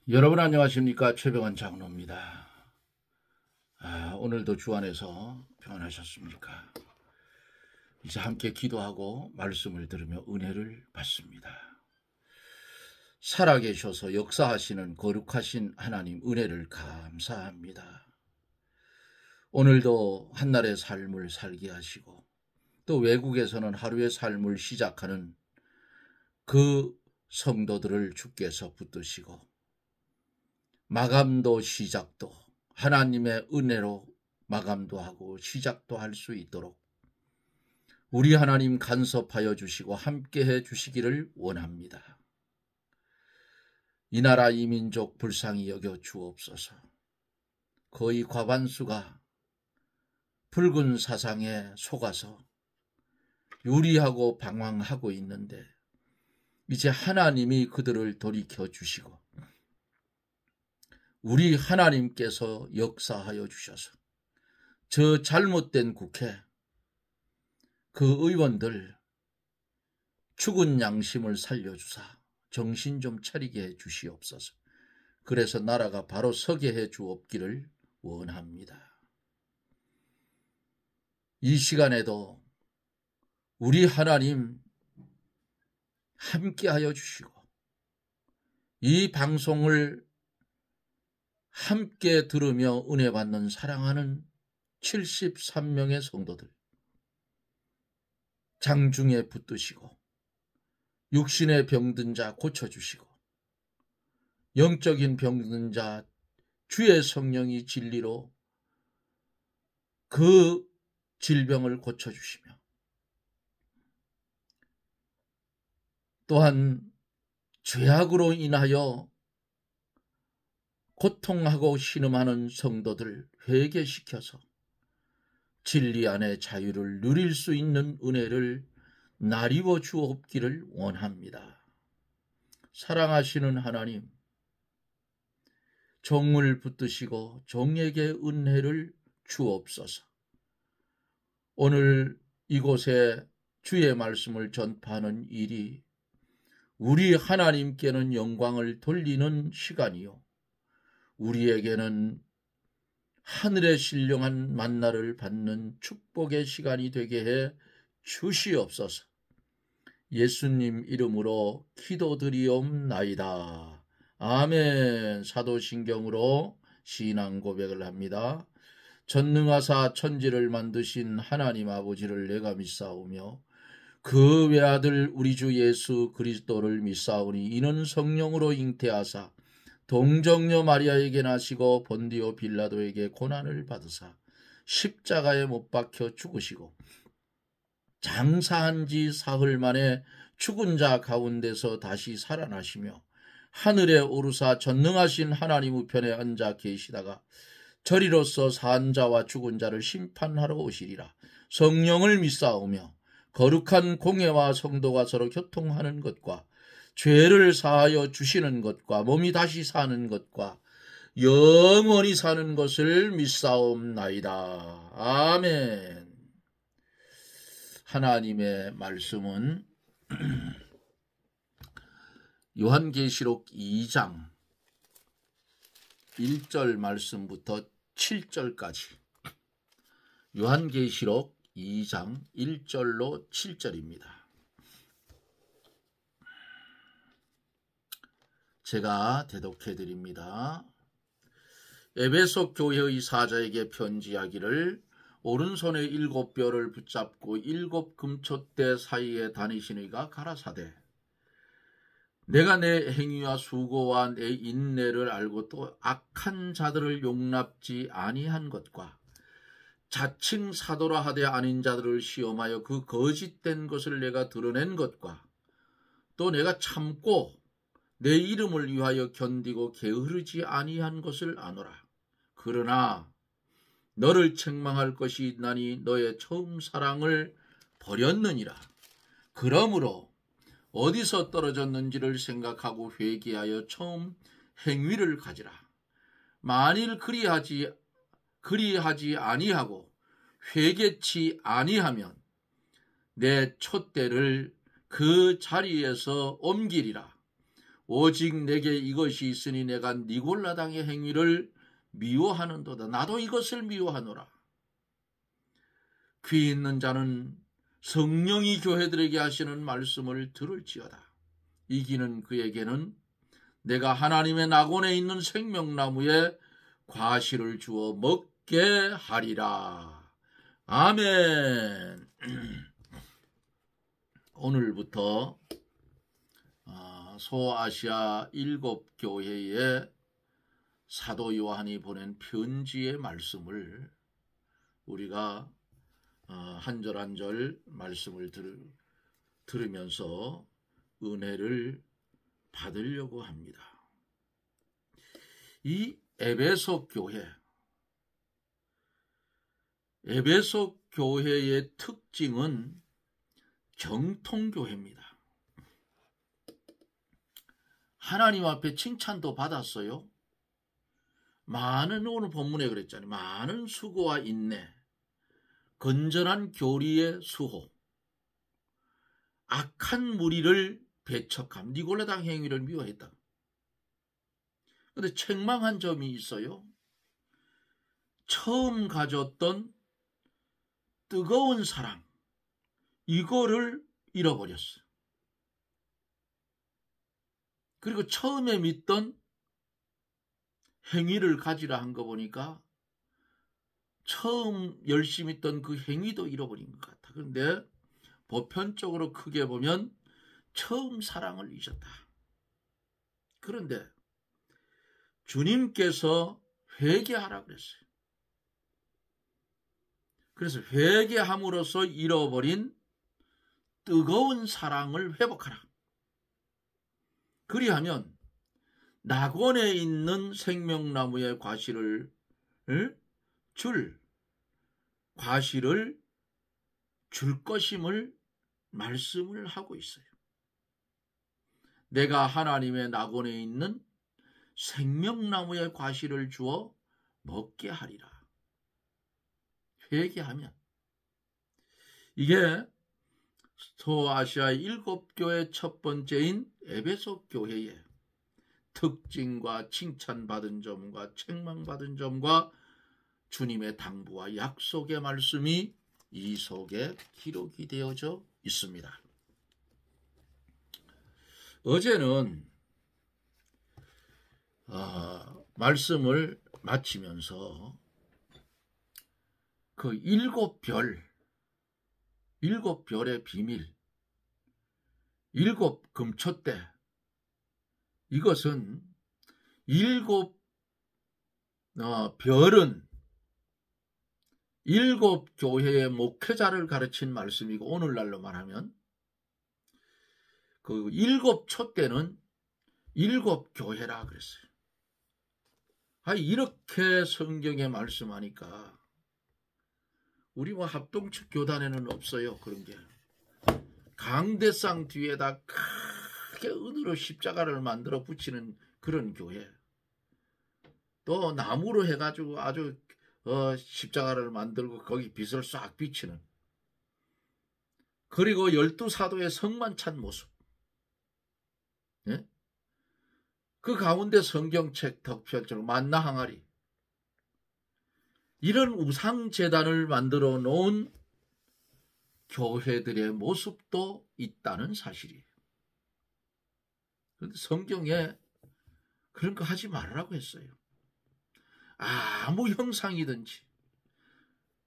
여러분 안녕하십니까? 최병환 장로입니다. 오늘도 주 안에서 평안하셨습니까? 이제 함께 기도하고 말씀을 들으며 은혜를 받습니다. 살아계셔서 역사하시는 거룩하신 하나님 은혜를 감사합니다. 오늘도 한날의 삶을 살게 하시고 또 외국에서는 하루의 삶을 시작하는 그 성도들을 주께서 붙드시고 마감도 시작도 하나님의 은혜로 마감도 하고 시작도 할 수 있도록 우리 하나님 간섭하여 주시고 함께해 주시기를 원합니다. 이 나라 이 민족 불쌍히 여겨 주옵소서. 거의 과반수가 붉은 사상에 속아서 유리하고 방황하고 있는데 이제 하나님이 그들을 돌이켜 주시고 우리 하나님께서 역사하여 주셔서 저 잘못된 국회, 그 의원들 죽은 양심을 살려주사 정신 좀 차리게 해 주시옵소서. 그래서 나라가 바로 서게 해 주옵기를 원합니다. 이 시간에도 우리 하나님 함께하여 주시고 이 방송을 함께 들으며 은혜 받는 사랑하는 73명의 성도들 장중에 붙드시고 육신의 병든 자 고쳐주시고 영적인 병든 자 주의 성령이 진리로 그 질병을 고쳐주시며 또한 죄악으로 인하여 고통하고 신음하는 성도들 회개시켜서 진리 안에 자유를 누릴 수 있는 은혜를 나리워 주옵기를 원합니다. 사랑하시는 하나님, 종을 붙드시고 종에게 은혜를 주옵소서. 오늘 이곳에 주의 말씀을 전파하는 일이 우리 하나님께는 영광을 돌리는 시간이요 우리에게는 하늘의 신령한 만나를 받는 축복의 시간이 되게 해 주시옵소서. 예수님 이름으로 기도드리옵나이다. 아멘. 사도신경으로 신앙 고백을 합니다. 전능하사 천지를 만드신 하나님 아버지를 내가 믿사오며 그 외아들 우리 주 예수 그리스도를 믿사오니 이는 성령으로 잉태하사 동정녀 마리아에게 나시고 본디오 빌라도에게 고난을 받으사 십자가에 못 박혀 죽으시고 장사한 지 사흘 만에 죽은 자 가운데서 다시 살아나시며 하늘에 오르사 전능하신 하나님 우편에 앉아 계시다가 저리로서 산 자와 죽은 자를 심판하러 오시리라. 성령을 믿사오며 거룩한 공회와 성도가 서로 교통하는 것과 죄를 사하여 주시는 것과 몸이 다시 사는 것과 영원히 사는 것을 믿사옵나이다. 아멘. 하나님의 말씀은 요한계시록 2장 1절 말씀부터 7절까지 요한계시록 2장 1절로 7절입니다. 제가 대독해 드립니다. 에베소 교회의 사자에게 편지하기를 오른손에 7뼈를 붙잡고 7 금촛대 사이에 다니시니가 가라사대 내가 내 행위와 수고와 내 인내를 알고 또 악한 자들을 용납지 아니한 것과 자칭 사도라 하되 아닌 자들을 시험하여 그 거짓된 것을 내가 드러낸 것과 또 내가 참고 내 이름을 위하여 견디고 게으르지 아니한 것을 아노라. 그러나 너를 책망할 것이 있나니 너의 처음 사랑을 버렸느니라. 그러므로 어디서 떨어졌는지를 생각하고 회개하여 처음 행위를 가지라. 만일 그리하지 아니하고 회개치 아니하면 내 촛대를 그 자리에서 옮기리라. 오직 내게 이것이 있으니 내가 니골라당의 행위를 미워하는도다. 나도 이것을 미워하노라. 귀 있는 자는 성령이 교회들에게 하시는 말씀을 들을지어다. 이기는 그에게는 내가 하나님의 낙원에 있는 생명나무에 과실을 주어 먹게 하리라. 아멘. 오늘부터 소아시아 7교회에 사도 요한이 보낸 편지의 말씀을 우리가 한 절 한 절 말씀을 들으면서 은혜를 받으려고 합니다. 이 에베소 교회의 특징은 정통교회입니다. 하나님 앞에 칭찬도 받았어요. 오늘 본문에 그랬잖아요. 많은 수고와 인내, 건전한 교리의 수호, 악한 무리를 배척함, 니골라당 행위를 미워했다. 그런데 책망한 점이 있어요. 처음 가졌던 뜨거운 사랑, 이거를 잃어버렸어요. 그리고 처음에 믿던 행위를 가지라 한 거 보니까 처음 열심히 했던 그 행위도 잃어버린 것 같아. 그런데 보편적으로 크게 보면 처음 사랑을 잊었다. 그런데 주님께서 회개하라 그랬어요. 그래서 회개함으로써 잃어버린 뜨거운 사랑을 회복하라. 그리하면 낙원에 있는 생명나무의 과실을 줄 것임을 말씀을 하고 있어요. 내가 하나님의 낙원에 있는 생명나무의 과실을 주어 먹게 하리라. 회개하면. 이게 소아시아 7교회 첫 번째인 에베소 교회의 특징과 칭찬받은 점과 책망받은 점과 주님의 당부와 약속의 말씀이 이 속에 기록이 되어져 있습니다. 어제는 말씀을 마치면서 그 7별의 비밀, 7금초대, 이것은 7별은 7교회의 목회자를 가르친 말씀이고, 오늘날로 말하면 그 7촛대는 7교회라 그랬어요. 이렇게 성경에 말씀하니까 우리 합동측 교단에는 없어요. 그런 게. 강대상 뒤에다 크게 은으로 십자가를 만들어 붙이는 그런 교회. 또 나무로 해가지고 아주 십자가를 만들고 거기 빛을 싹 비치는. 그리고 12사도의 성만 찬 모습. 예? 그 가운데 성경책 덕편처럼 만나 항아리. 이런 우상재단을 만들어 놓은 교회들의 모습도 있다는 사실이에요. 그런데 성경에 그런 거 하지 말라고 했어요. 아무 형상이든지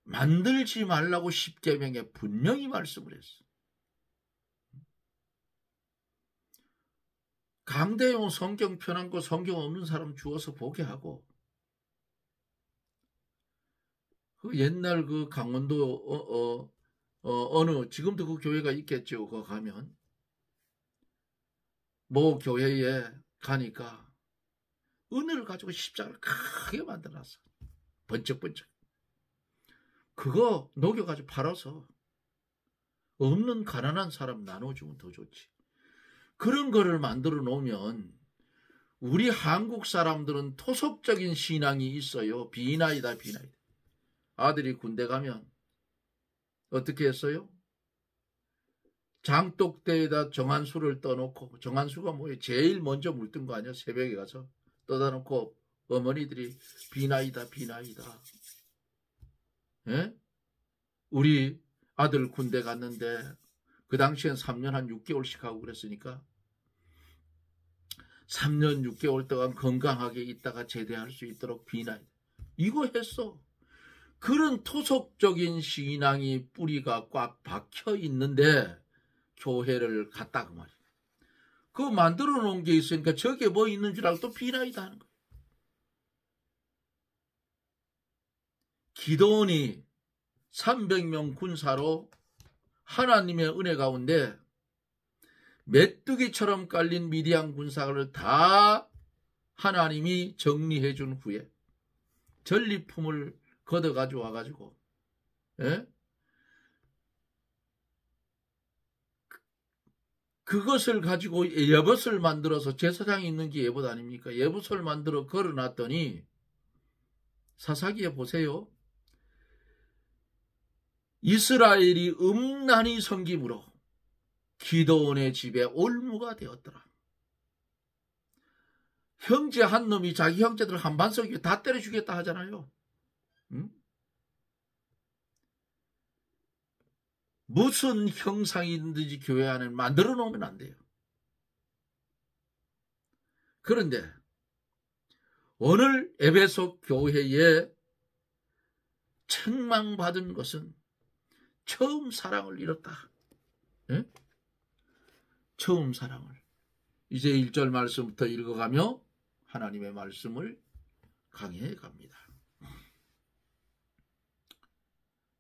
만들지 말라고 십계명에 분명히 말씀을 했어요. 강대용 성경 편한 거 성경 없는 사람 주어서 보게 하고, 그 옛날 그 강원도 어느 지금도 그 교회가 있겠죠. 거기 가면 모 교회에 가니까 은을 가지고 십자가를 크게 만들어놨어. 번쩍번쩍. 그거 녹여가지고 팔아서 없는 가난한 사람 나눠주면 더 좋지. 그런 거를 만들어 놓으면 우리 한국 사람들은 토속적인 신앙이 있어요. 비나이다. 아들이 군대 가면 어떻게 했어요? 장독대에다 정한수를 떠놓고, 정한수가 뭐예요? 제일 먼저 물든 거 아니야? 새벽에 가서 떠다 놓고 어머니들이 비나이다 비나이다. 예? 우리 아들 군대 갔는데 그 당시엔 3년 한 6개월씩 하고 그랬으니까 3년 6개월 동안 건강하게 있다가 제대할 수 있도록 비나이다. 이거 했어. 그런 토속적인 신앙이 뿌리가 꽉 박혀 있는데 교회를 갔다 그 말이야. 그거 만들어 놓은 게 있으니까 저게 뭐 있는 줄 알고 또 비나이다 하는 거야. 기도원이 300명 군사로 하나님의 은혜 가운데 메뚜기처럼 깔린 미디안 군사를 다 하나님이 정리해 준 후에 전리품을 걷어 가지고 와가지고, 예? 그것을 가지고 예봇을 만들어서 제사장이 있는 게 예봇 아닙니까? 예봇을 만들어 걸어놨더니 사사기에 보세요. 이스라엘이 음란히 섬김으로 기드온의 집에 올무가 되었더라. 형제 한 놈이 자기 형제들 한반석에 다 때려 죽였다 하잖아요. 응? 무슨 형상이든지 교회 안에 만들어 놓으면 안 돼요. 그런데 오늘 에베소 교회에 책망받은 것은 처음 사랑을 잃었다. 응? 처음 사랑을. 이제 1절 말씀부터 읽어가며 하나님의 말씀을 강해해 갑니다.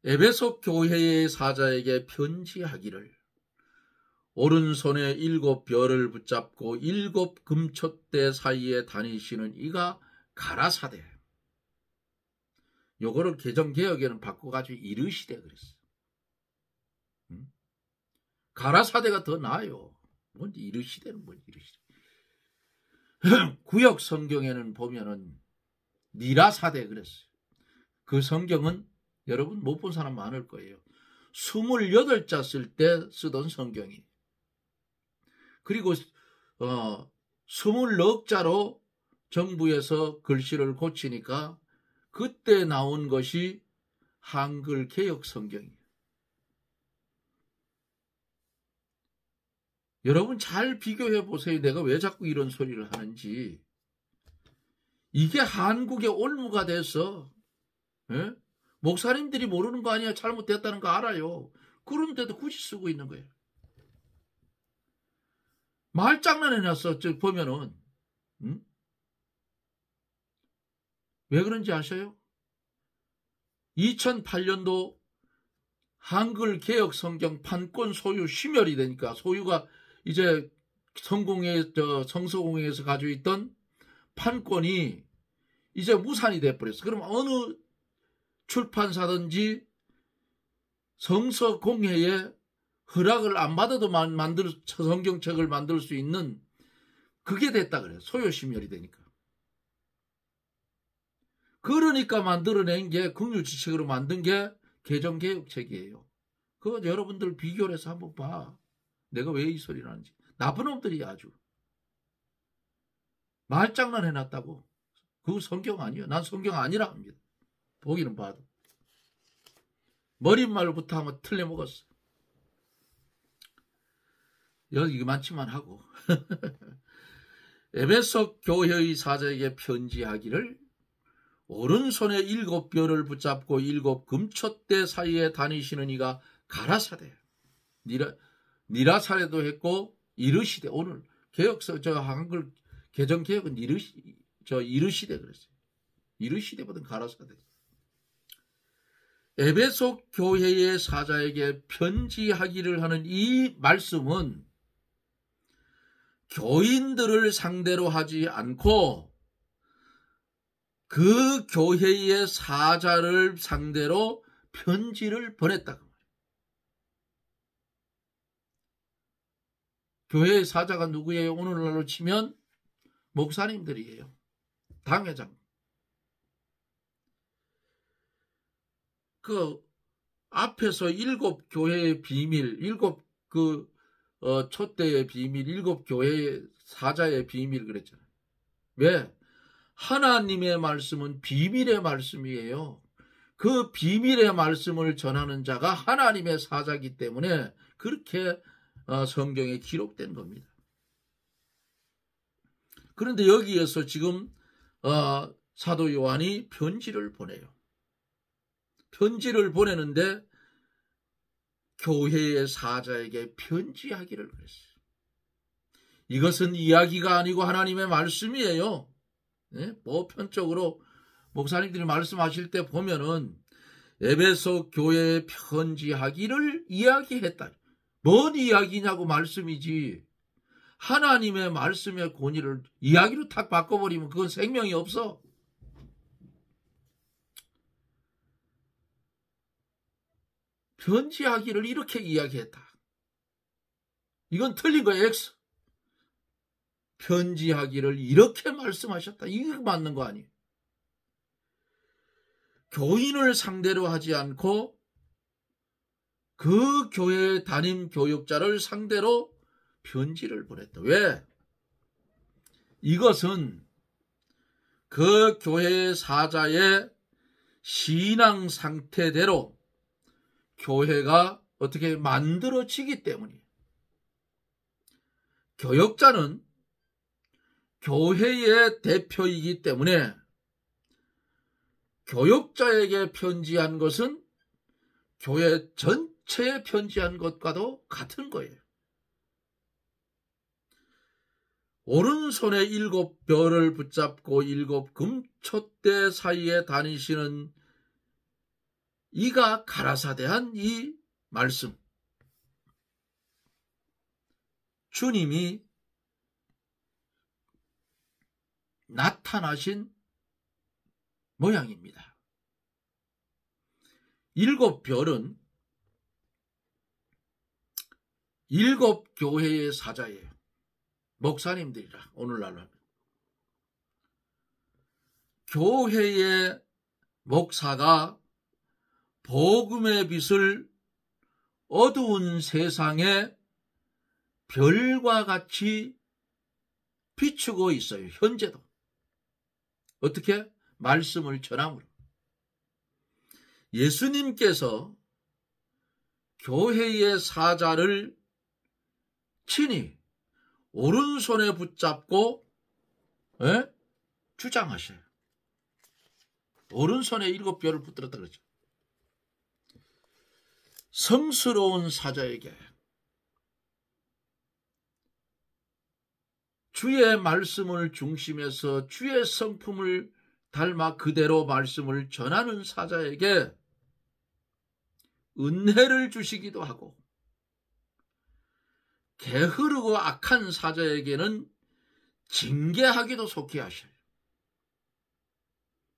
에베소 교회의 사자에게 편지하기를 오른손에 7 별을 붙잡고 7 금촛대 사이에 다니시는 이가 가라사대. 요거를 개정개혁에는 바꿔가지고 이르시되 그랬어. 가라사대가 더 나아요. 뭔지 이르시대는 뭔지 이르시대. 구역 성경에는 보면은 니라사대 그랬어요. 그 성경은 여러분 못 본 사람 많을 거예요. 28자 쓸 때 쓰던 성경이. 그리고 24자로 정부에서 글씨를 고치니까 그때 나온 것이 한글 개혁 성경이에요. 여러분 잘 비교해 보세요. 내가 왜 자꾸 이런 소리를 하는지. 이게 한국의 올무가 돼서, 예? 목사님들이 모르는 거 아니야. 잘못됐다는 거 알아요. 그런데도 굳이 쓰고 있는 거예요. 말장난해놨어. 보면은. 왜 그런지 아셔요? 2008년도 한글 개혁 성경 판권 소유 심혈이 되니까, 소유가 이제 성서공회에서 가지고 있던 판권이 이제 무산이 돼버렸어. 그럼 어느 출판사든지 성서공회에 허락을 안 받아도 성경책을 만들 수 있는 그게 됐다 그래요. 소요심혈이 되니까. 그러니까 만들어낸 게, 긍휼지책으로 만든 게 개정개혁책이에요. 그거 여러분들 비교를 해서 한번 봐. 내가 왜 이 소리를 하는지. 나쁜 놈들이 아주. 말장난 해놨다고. 그거 성경 아니에요. 난 성경 아니라 합니다. 보기는 봐도. 머릿말부터 하면 틀려먹었어. 여기 많지만 하고. 에베소 교회의 사자에게 편지하기를 오른손에 7 별을 붙잡고 7 금촛대 사이에 다니시는 이가 가라사대. 니라사대도 했고 이르시대. 오늘 개혁서 한글 개정 개혁은 이르시대 그랬어요. 이르시대보다는 가라사대. 에베소 교회의 사자에게 편지하기를 하는 이 말씀은 교인들을 상대로 하지 않고 그 교회의 사자를 상대로 편지를 보냈다. 교회의 사자가 누구예요? 오늘날로 치면 목사님들이에요. 당회장. 그 앞에서 7 교회의 비밀, 7 그 촛대의 비밀, 7교회의 사자의 비밀 그랬잖아요. 왜? 하나님의 말씀은 비밀의 말씀이에요. 그 비밀의 말씀을 전하는 자가 하나님의 사자이기 때문에 그렇게 성경에 기록된 겁니다. 그런데 여기에서 지금 사도 요한이 편지를 보내요. 편지를 보내는데 교회의 사자에게 편지하기를 그랬어요. 이것은 이야기가 아니고 하나님의 말씀이에요. 네? 보편적으로 목사님들이 말씀하실 때 보면은 에베소 교회에 편지하기를 이야기했다. 뭔 이야기냐고 말씀이지. 하나님의 말씀의 권위를 이야기로 탁 바꿔버리면 그건 생명이 없어. 편지하기를 이렇게 이야기했다. 이건 틀린 거야, X. 편지하기를 이렇게 말씀하셨다. 이게 맞는 거 아니에요. 교인을 상대로 하지 않고 그 교회 담임 교육자를 상대로 편지를 보냈다. 왜? 이것은 그 교회 사자의 신앙 상태대로 교회가 어떻게 만들어지기 때문이에요. 교역자는 교회의 대표이기 때문에 교역자에게 편지한 것은 교회 전체에 편지한 것과도 같은 거예요. 오른손에 7별을 붙잡고 7 금촛대 사이에 다니시는 이가 가라사대한 이 말씀. 주님이 나타나신 모양입니다. 7별은 7교회의 사자예요. 목사님들이라 오늘날로 하면. 교회의 목사가 복음의 빛을 어두운 세상에 별과 같이 비추고 있어요. 현재도. 어떻게? 말씀을 전함으로. 예수님께서 교회의 사자를 친히 오른손에 붙잡고 주장하셔요. 오른손에 7별을 붙들었다 그러죠. 성스러운 사자에게 주의 말씀을 중심해서 주의 성품을 닮아 그대로 말씀을 전하는 사자에게 은혜를 주시기도 하고 게으르고 악한 사자에게는 징계하기도 속히 하셔요.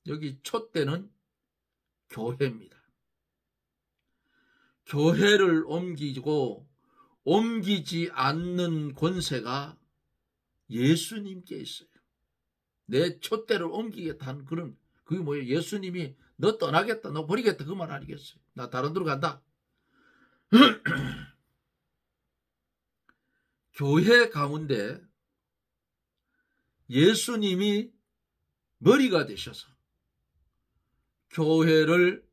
여기 촛대는 교회입니다. 교회를 옮기지 않는 권세가 예수님께 있어요. 내 촛대를 옮기겠다는 그게 뭐예요? 예수님이 너 떠나겠다, 너 버리겠다 그 말 아니겠어요? 나 다른 데로 간다. 교회 가운데 예수님이 머리가 되셔서 교회를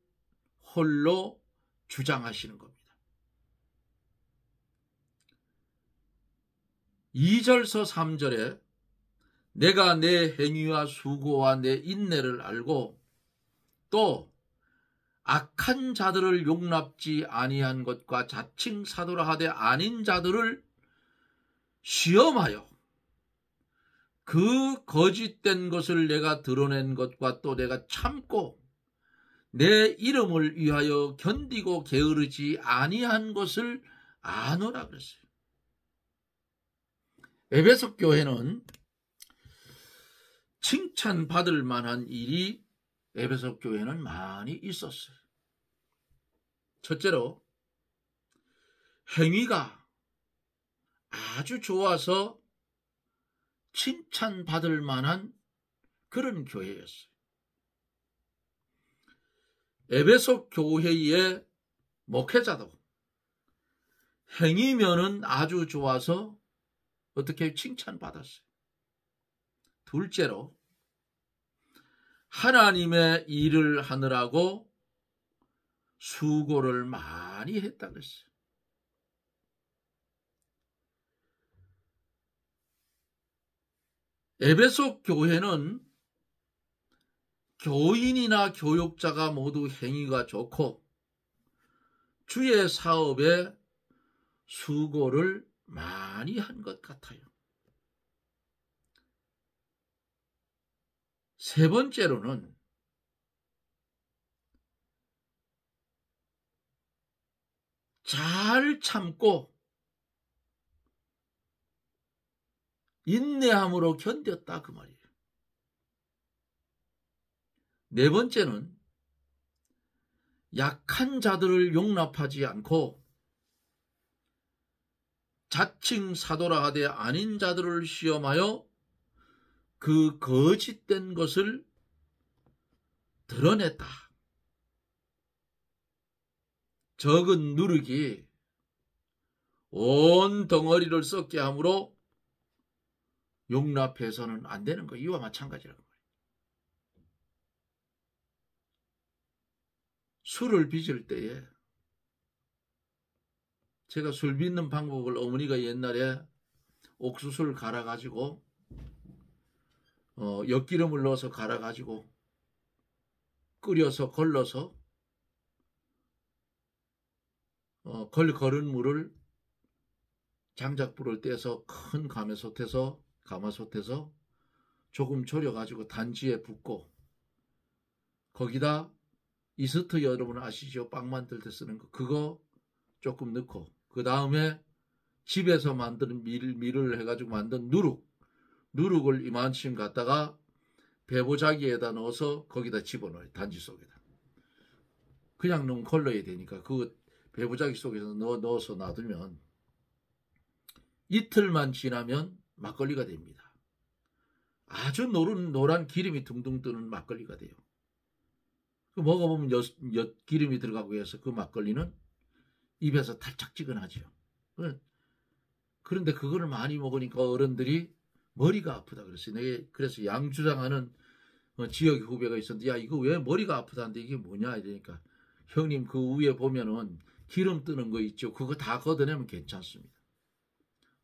홀로 주장하시는 겁니다. 2절서 3절에 내가 내 행위와 수고와 내 인내를 알고 또 악한 자들을 용납지 아니한 것과 자칭 사도라 하되 아닌 자들을 시험하여 그 거짓된 것을 내가 드러낸 것과 또 내가 참고 내 이름을 위하여 견디고 게으르지 아니한 것을 아노라 그랬어요. 에베소 교회는 칭찬받을 만한 일이 에베소 교회는 많이 있었어요. 첫째로 행위가 아주 좋아서 칭찬받을 만한 그런 교회였어요. 에베소 교회의 목회자도 행위면은 아주 좋아서 어떻게 칭찬받았어요. 둘째로 하나님의 일을 하느라고 수고를 많이 했다 그랬어요. 에베소 교회는 교인이나 교육자가 모두 행위가 좋고 주의 사업에 수고를 많이 한 것 같아요. 세 번째로는 잘 참고 인내함으로 견뎠다 그 말이에요. 네 번째는 약한 자들을 용납하지 않고 자칭 사도라 하되 아닌 자들을 시험하여 그 거짓된 것을 드러냈다. 적은 누룩이 온 덩어리를 썩게 하므로 용납해서는 안 되는 거 이와 마찬가지라고 말이에요. 술을 빚을 때에 제가 술 빚는 방법을 어머니가 옛날에 옥수수를 갈아가지고 엿기름을 넣어서 갈아가지고 끓여서 걸러서 걸은 물을 장작불을 떼서 큰 가마솥에서 조금 졸여가지고 단지에 붓고 거기다 이스트 여러분 아시죠? 빵 만들 때 쓰는 거 그거 조금 넣고 그 다음에 집에서 만든 밀을 해가지고 만든 누룩을 이만큼 갖다가 배보자기에다 넣어서 거기다 집어넣어요. 단지 속에다. 그냥 너무 걸러야 되니까 그 배보자기 속에서 넣어서 놔두면 이틀만 지나면 막걸리가 됩니다. 아주 노란 기름이 둥둥 뜨는 막걸리가 돼요. 먹어보면 엿기름이 들어가고 해서 그 막걸리는 입에서 달짝지근하죠. 그런데 그거를 많이 먹으니까 어른들이 머리가 아프다 그랬어요. 그래서 양주장하는 지역 후배가 있었는데 야 이거 왜 머리가 아프다는데 이게 뭐냐 이러니까 형님 그 위에 보면은 기름 뜨는 거 있죠. 그거 다 걷어내면 괜찮습니다.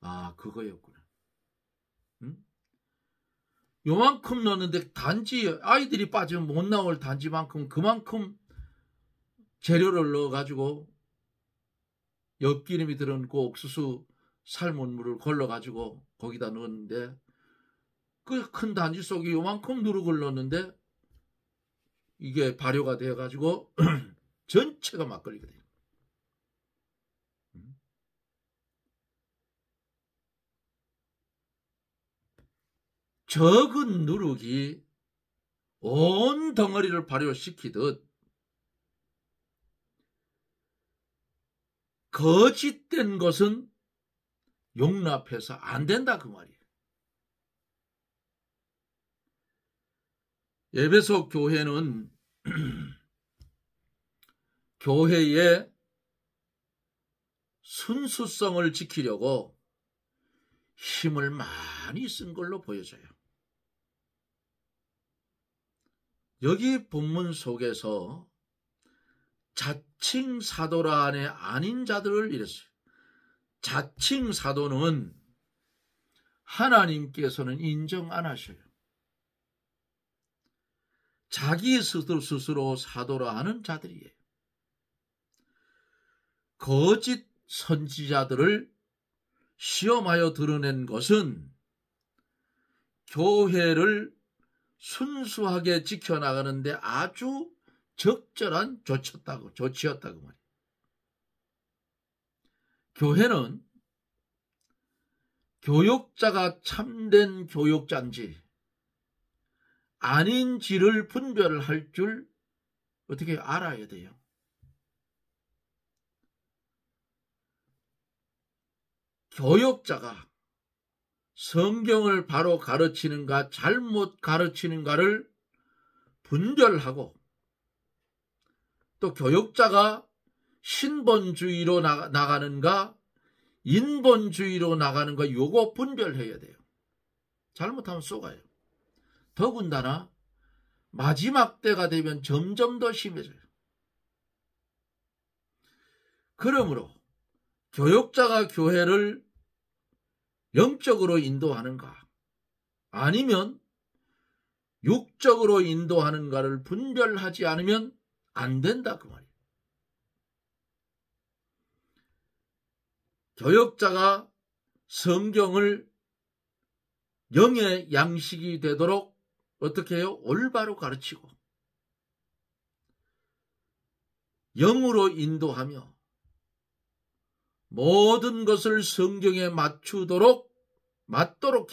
아 그거였구나. 응? 요만큼 넣었는데 단지 아이들이 빠지면 못 나올 단지만큼 그만큼 재료를 넣어가지고 엿기름이 들어있고 옥수수 삶은 물을 걸러가지고 거기다 넣었는데 그 큰 단지 속에 요만큼 누룩을 넣었는데 이게 발효가 되어가지고 전체가 막걸리가 돼요. 적은 누룩이 온 덩어리를 발효시키듯 거짓된 것은 용납해서 안 된다 그 말이에요. 에베소 교회는 교회의 순수성을 지키려고 힘을 많이 쓴 걸로 보여져요. 여기 본문 속에서 자칭 사도라 안에 아닌 자들을 이랬어요. 자칭 사도는 하나님께서는 인정 안 하셔요. 자기 스스로 사도라 하는 자들이에요. 거짓 선지자들을 시험하여 드러낸 것은 교회를 순수하게 지켜나가는데 아주 적절한 조치였다고 말이에요. 교회는 교육자가 참된 교육자인지 아닌지를 분별할 줄 어떻게 알아야 돼요. 교육자가 성경을 바로 가르치는가 잘못 가르치는가를 분별하고 또 교육자가 신본주의로 나가는가 인본주의로 나가는 거 요거 분별해야 돼요. 잘못하면 쏘가요. 더군다나 마지막 때가 되면 점점 더 심해져요. 그러므로 교역자가 교회를 영적으로 인도하는가 아니면 육적으로 인도하는가를 분별하지 않으면 안 된다 그 말이에요. 교역자가 성경을 영의 양식이 되도록 어떻게 해요? 올바로 가르치고 영으로 인도하며 모든 것을 성경에 맞도록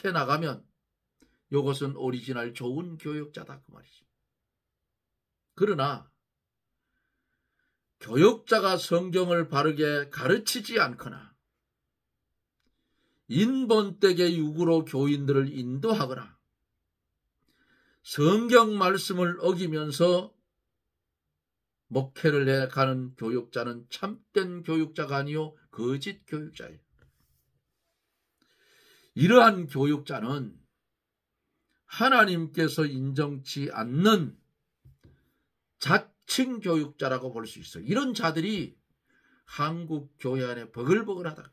해나가면 이것은 오리지널 좋은 교역자다 그 말이죠. 그러나 교역자가 성경을 바르게 가르치지 않거나 인본되게 육으로 교인들을 인도하거나 성경 말씀을 어기면서 목회를 해가는 교육자는 참된 교육자가 아니요 거짓 교육자예요. 이러한 교육자는 하나님께서 인정치 않는 자칭 교육자라고 볼 수 있어요. 이런 자들이 한국 교회 안에 버글버글하다.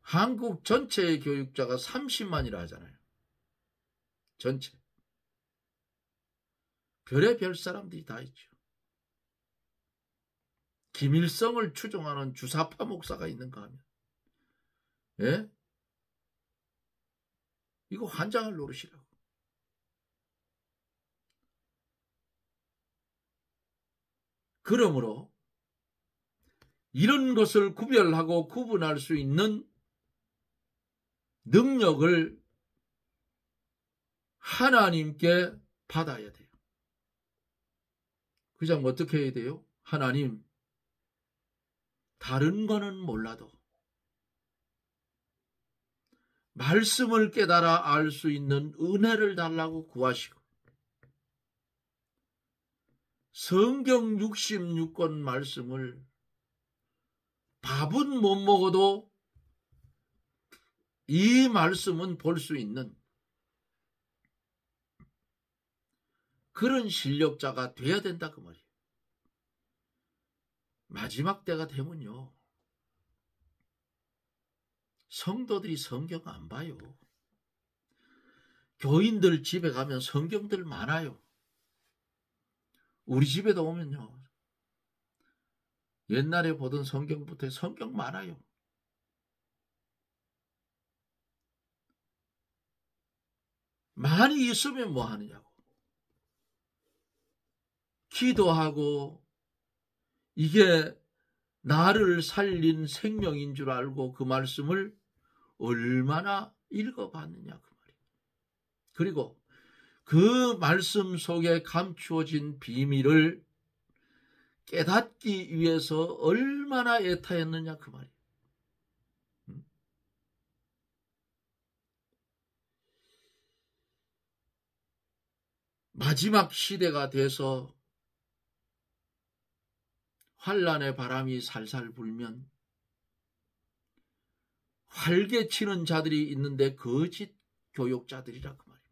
한국 전체의 교육자가 30만이라 하잖아요. 전체. 별의별 사람들이 다 있죠. 김일성을 추종하는 주사파 목사가 있는가 하면 예? 이거 환장할 노릇이라고. 그러므로 이런 것을 구별하고 구분할 수 있는 능력을 하나님께 받아야 돼요. 그냥 어떻게 해야 돼요? 하나님, 다른 거는 몰라도 말씀을 깨달아 알 수 있는 은혜를 달라고 구하시고 성경 66권 말씀을 밥은 못 먹어도 이 말씀은 볼 수 있는 그런 실력자가 돼야 된다 그 말이에요. 마지막 때가 되면요. 성도들이 성경 안 봐요. 교인들 집에 가면 성경들 많아요. 우리 집에도 오면요. 옛날에 보던 성경부터 성경 많아요. 많이 있으면 뭐 하느냐고. 기도하고 이게 나를 살린 생명인 줄 알고 그 말씀을 얼마나 읽어봤느냐 그 말이에요. 그리고 그 말씀 속에 감추어진 비밀을 깨닫기 위해서 얼마나 애타했느냐 그 말이에요. 마지막 시대가 돼서 환란의 바람이 살살 불면 활개치는 자들이 있는데 거짓 교육자들이라 그 말이에요.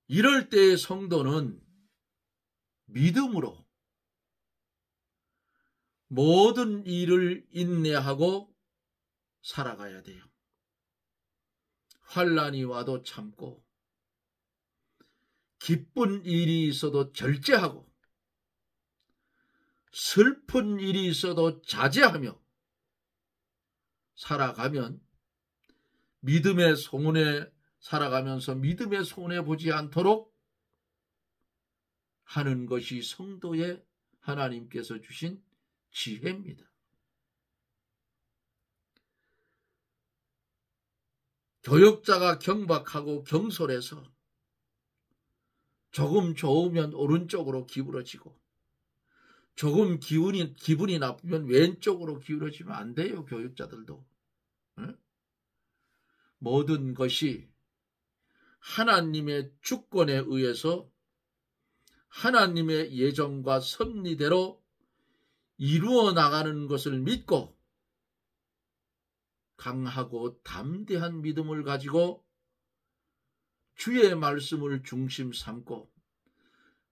이럴 때의 성도는 믿음으로 모든 일을 인내하고 살아가야 돼요. 환란이 와도 참고 기쁜 일이 있어도 절제하고 슬픈 일이 있어도 자제하며 살아가면 믿음의 손에 살아가면서 믿음의 손해 보지 않도록 하는 것이 성도의 하나님께서 주신 지혜입니다. 교역자가 경박하고 경솔해서 조금 좋으면 오른쪽으로 기울어지고 조금 기분이 나쁘면 왼쪽으로 기울어지면 안 돼요. 교육자들도. 응? 모든 것이 하나님의 주권에 의해서 하나님의 예정과 섭리대로 이루어 나가는 것을 믿고 강하고 담대한 믿음을 가지고 주의 말씀을 중심 삼고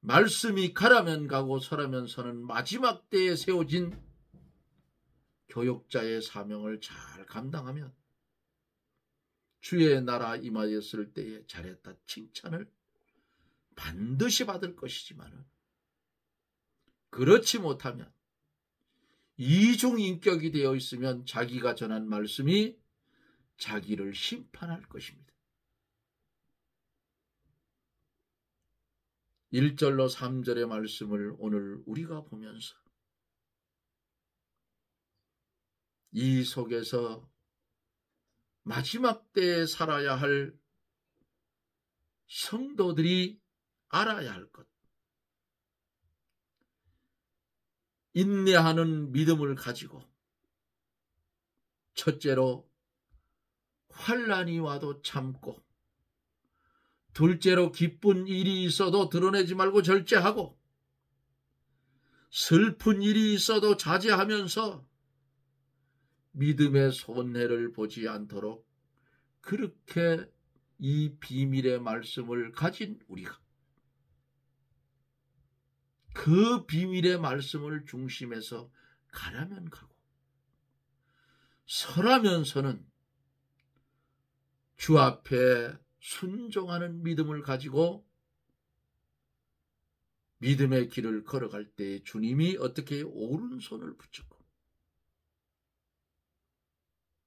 말씀이 가라면 가고 서라면 서는 마지막 때에 세워진 교역자의 사명을 잘 감당하면 주의 나라 임하였을 때에 잘했다 칭찬을 반드시 받을 것이지만 그렇지 못하면 이중인격이 되어 있으면 자기가 전한 말씀이 자기를 심판할 것입니다. 1절로 3절의 말씀을 오늘 우리가 보면서 이 속에서 마지막 때에 살아야 할 성도들이 알아야 할 것, 인내하는 믿음을 가지고 첫째로 환난이 와도 참고, 둘째로 기쁜 일이 있어도 드러내지 말고 절제하고, 슬픈 일이 있어도 자제하면서 믿음의 손해를 보지 않도록 그렇게 이 비밀의 말씀을 가진 우리가 그 비밀의 말씀을 중심해서 가라면 가고 서라면 서는 주 앞에 순종하는 믿음을 가지고 믿음의 길을 걸어갈 때 주님이 어떻게 오른손을 붙잡고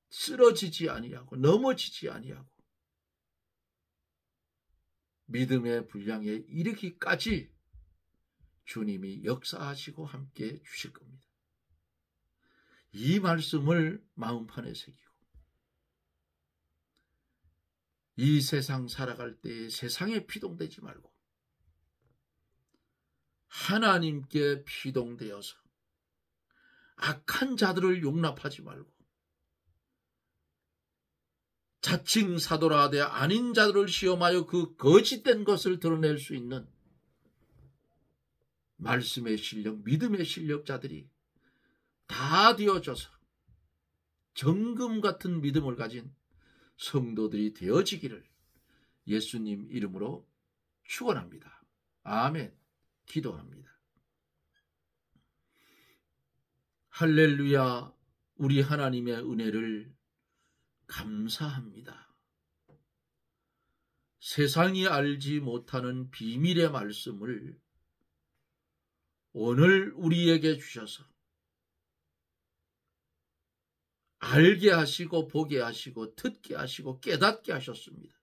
쓰러지지 아니하고 넘어지지 아니하고 믿음의 분량에 이르기까지 주님이 역사하시고 함께 주실 겁니다. 이 말씀을 마음판에 새기고 이 세상 살아갈 때 세상에 피동되지 말고 하나님께 피동되어서 악한 자들을 용납하지 말고 자칭 사도라 하되 아닌 자들을 시험하여 그 거짓된 것을 드러낼 수 있는 말씀의 실력, 믿음의 실력자들이 다 되어져서 정금 같은 믿음을 가진 성도들이 되어지기를 예수님 이름으로 축원합니다. 아멘. 기도합니다. 할렐루야. 우리 하나님의 은혜를 감사합니다. 세상이 알지 못하는 비밀의 말씀을 오늘 우리에게 주셔서 알게 하시고 보게 하시고 듣게 하시고 깨닫게 하셨습니다.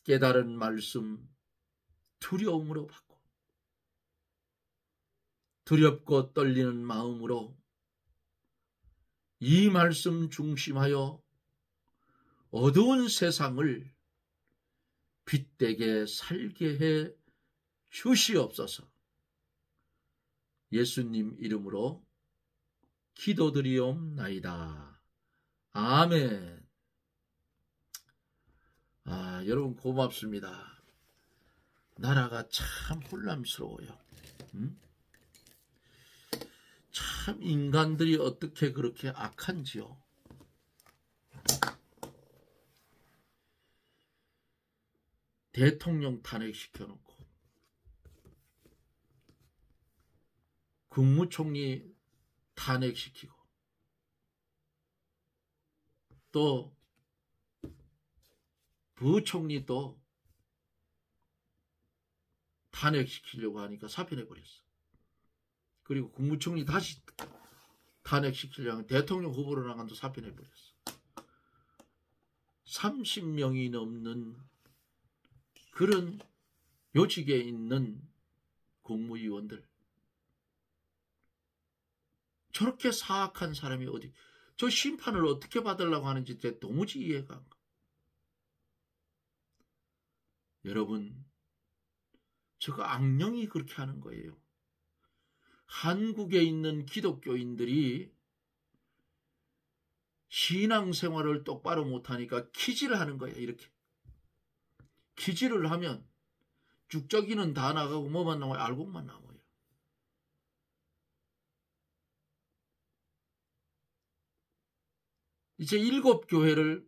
깨달은 말씀 두려움으로 받고 두렵고 떨리는 마음으로 이 말씀 중심하여 어두운 세상을 빛되게 살게 해 주시옵소서. 예수님 이름으로 기도드리옵나이다. 아멘. 여러분 고맙습니다. 나라가 참 혼란스러워요. 참 인간들이 어떻게 그렇게 악한지요. 대통령 탄핵시켜놓고 국무총리 탄핵시키고 또 부총리도 탄핵시키려고 하니까 사표내버렸어. 그리고 국무총리 다시 탄핵시키려고 하면 대통령 후보로 나간도 사표내버렸어. 30명이 넘는 그런 요직에 있는 국무위원들, 저렇게 사악한 사람이 어디, 저 심판을 어떻게 받으려고 하는지 도무지 이해가 안 가. 여러분, 저거 악령이 그렇게 하는 거예요. 한국에 있는 기독교인들이 신앙생활을 똑바로 못하니까 키질을 하는 거예요. 이렇게 키질을 하면 쭉저기는 다 나가고 뭐만 남아요? 알곡만 남아요. 이제 7교회를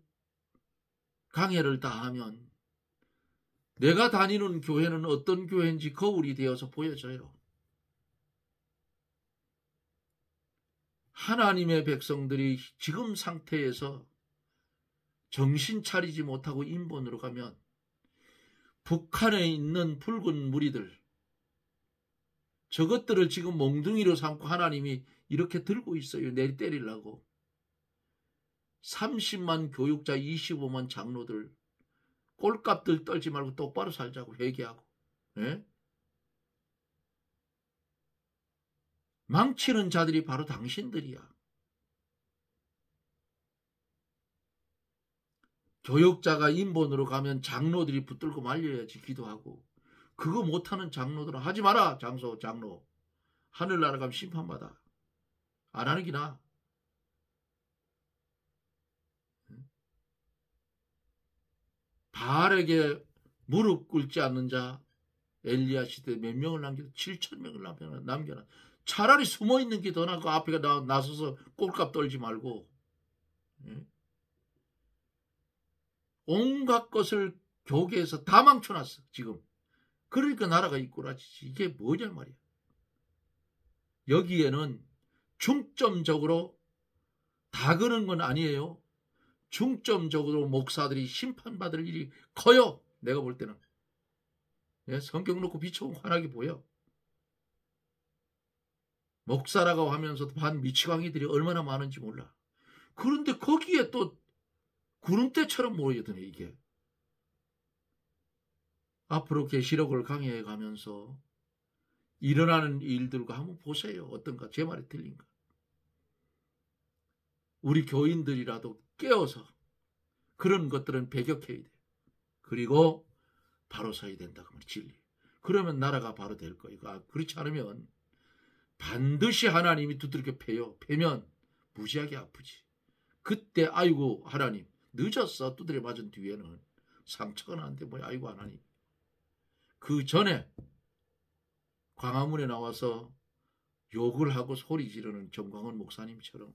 강해를 다 하면 내가 다니는 교회는 어떤 교회인지 거울이 되어서 보여져요. 하나님의 백성들이 지금 상태에서 정신 차리지 못하고 인본으로 가면 북한에 있는 붉은 무리들, 저것들을 지금 몽둥이로 삼고 하나님이 이렇게 들고 있어요. 내리 때리려고. 30만 교육자, 25만 장로들, 꼴값들 떨지 말고 똑바로 살자고 회개하고. 예? 망치는 자들이 바로 당신들이야. 교육자가 인본으로 가면 장로들이 붙들고 말려야지 기도하고. 그거 못하는 장로들은 하지 마라. 장로. 하늘나라 가면 심판받아. 안 하는 게 나아. 바알에게 무릎 꿇지 않는 자 엘리야 시대 몇 명을 남겨놔? 7,000명을 남겨놔. 차라리 숨어있는 게 더 나고 앞에 나서서 꼴값 떨지 말고. 온갖 것을 교계에서 다 망쳐놨어 지금. 그러니까 나라가 이꼬라지지. 이게 뭐냐 말이야. 여기에는 중점적으로 다 그런 건 아니에요. 중점적으로 목사들이 심판받을 일이 커요. 내가 볼 때는. 성경 놓고 비춰보면 환하게 보여. 목사라고 하면서도 반 미치광이들이 얼마나 많은지 몰라. 그런데 거기에 또 구름대처럼 모여드네 이게. 앞으로 계시록을 강해해 가면서 일어나는 일들과 한번 보세요. 어떤가? 제 말이 틀린가? 우리 교인들이라도 깨어서 그런 것들은 배격해야 돼. 그리고 바로 서야 된다. 그 진리. 그러면 나라가 바로 될 거예요. 그렇지 않으면 반드시 하나님이 두들겨 패요. 패면 무지하게 아프지. 그때 아이고 하나님 늦었어. 두드려 맞은 뒤에는 상처가 나는데 뭐야. 아이고 하나님. 그 전에 광화문에 나와서 욕을 하고 소리 지르는 정광훈 목사님처럼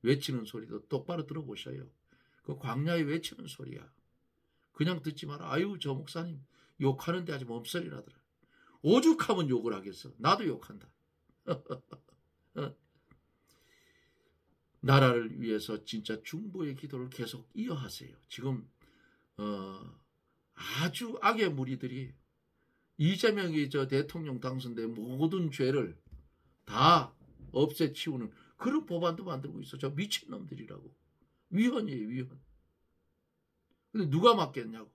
외치는 소리도 똑바로 들어보셔요. 그 광야에 외치는 소리야. 그냥 듣지 마라. 아유 저 목사님 욕하는데 아주 몸서리라더라. 오죽하면 욕을 하겠어. 나도 욕한다. 나라를 위해서 진짜 중보의 기도를 계속 이어하세요. 지금 아주 악의 무리들이 이재명이 저 대통령 당선된 모든 죄를 다 없애치우는 그런 법안도 만들고 있어. 저 미친놈들이라고. 위헌이에요. 위헌. 근데 누가 맡겠냐고.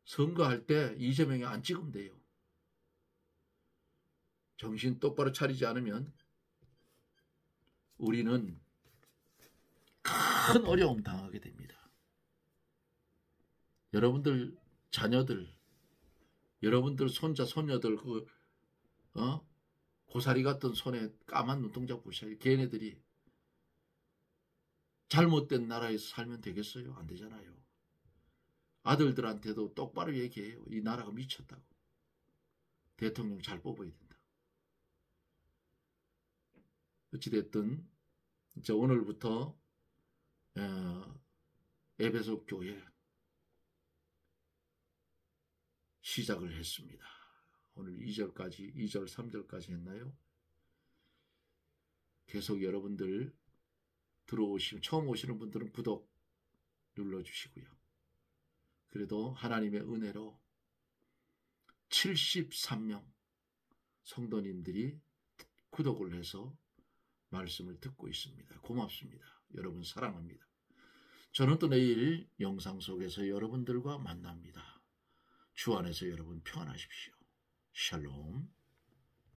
선거할 때 이재명이 안 찍으면 돼요. 정신 똑바로 차리지 않으면 우리는 큰 어려움 당하게 됩니다. 여러분들 자녀들, 여러분들 손자 손녀들 고사리 같은 손에 까만 눈동자 보셔요. 걔네들이 잘못된 나라에서 살면 되겠어요? 안 되잖아요. 아들들한테도 똑바로 얘기해요. 이 나라가 미쳤다고. 대통령 잘 뽑아야 된다. 어찌됐든 이제 오늘부터 에베소 교회 시작을 했습니다. 오늘 2절까지 2절 3절까지 했나요? 계속 여러분들 들어오시면 처음 오시는 분들은 구독 눌러주시고요. 그래도 하나님의 은혜로 73명 성도님들이 구독을 해서 말씀을 듣고 있습니다. 고맙습니다. 여러분 사랑합니다. 저는 또 내일 영상 속에서 여러분들과 만납니다. 주 안에서 여러분 평안하십시오. 샬롬.